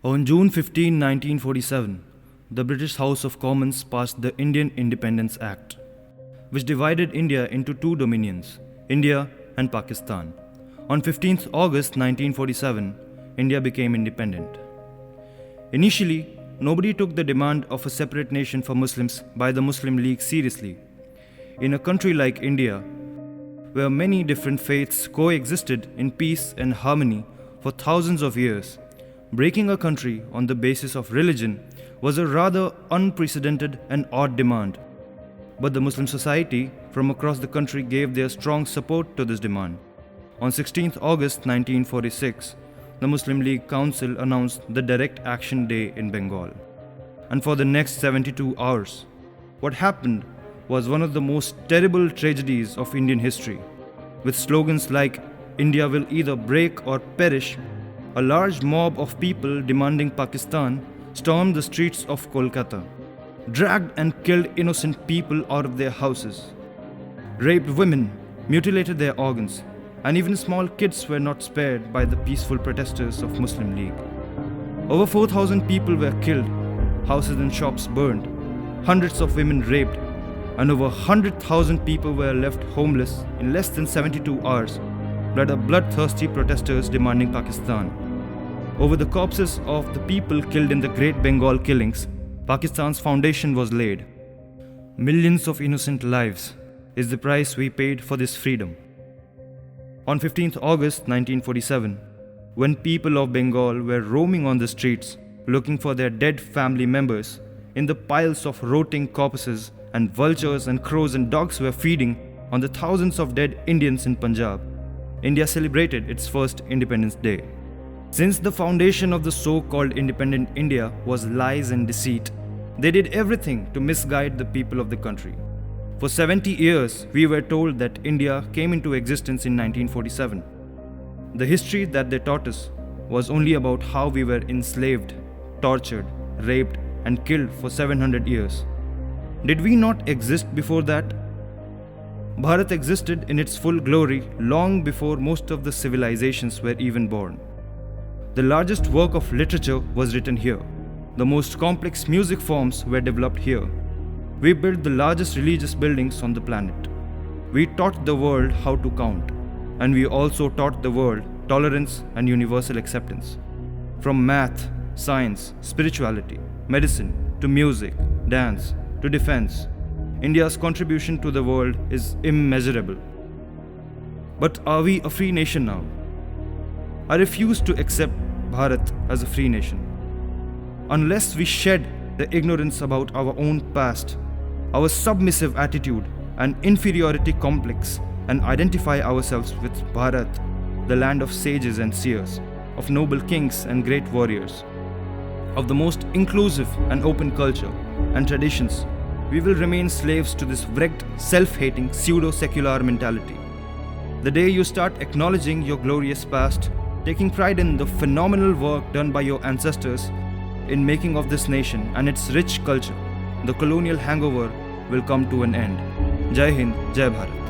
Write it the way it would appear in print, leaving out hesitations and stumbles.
On June 15, 1947, the British House of Commons passed the Indian Independence Act, which divided India into two dominions, India and Pakistan. On 15th August 1947, India became independent. Initially, nobody took the demand of a separate nation for Muslims by the Muslim League seriously. In a country like India, where many different faiths coexisted in peace and harmony for thousands of years, breaking a country on the basis of religion was a rather unprecedented and odd demand. But the Muslim society from across the country gave their strong support to this demand. On 16th August 1946, the Muslim League Council announced the Direct Action Day in Bengal. And for the next 72 hours, what happened was one of the most terrible tragedies of Indian history. With slogans like "India will either break or perish," a large mob of people demanding Pakistan stormed the streets of Kolkata, dragged and killed innocent people out of their houses, raped women, mutilated their organs, and even small kids were not spared by the peaceful protesters of Muslim League. Over 4,000 people were killed, houses and shops burned, hundreds of women raped, and over 100,000 people were left homeless in less than 72 hours by the bloodthirsty protesters demanding Pakistan. Over the corpses of the people killed in the Great Bengal killings, Pakistan's foundation was laid. Millions of innocent lives is the price we paid for this freedom. On 15th August 1947, when people of Bengal were roaming on the streets looking for their dead family members, in the piles of rotting corpses and vultures and crows and dogs were feeding on the thousands of dead Indians in Punjab, India celebrated its first Independence Day. Since the foundation of the so-called independent India was lies and deceit, they did everything to misguide the people of the country. For 70 years, we were told that India came into existence in 1947. The history that they taught us was only about how we were enslaved, tortured, raped, and killed for 700 years. Did we not exist before that? Bharat existed in its full glory long before most of the civilizations were even born. The largest work of literature was written here. The most complex music forms were developed here. We built the largest religious buildings on the planet. We taught the world how to count, and we also taught the world tolerance and universal acceptance. From math, science, spirituality, medicine, to music, dance, to defense, India's contribution to the world is immeasurable. But are we a free nation now? I refuse to accept Bharat as a free nation. Unless we shed the ignorance about our own past, our submissive attitude and inferiority complex, and identify ourselves with Bharat, the land of sages and seers, of noble kings and great warriors, of the most inclusive and open culture and traditions, we will remain slaves to this wrecked, self-hating, pseudo-secular mentality. The day you start acknowledging your glorious past, taking pride in the phenomenal work done by your ancestors in making of this nation and its rich culture, the colonial hangover will come to an end. Jai Hind, Jai Bharat.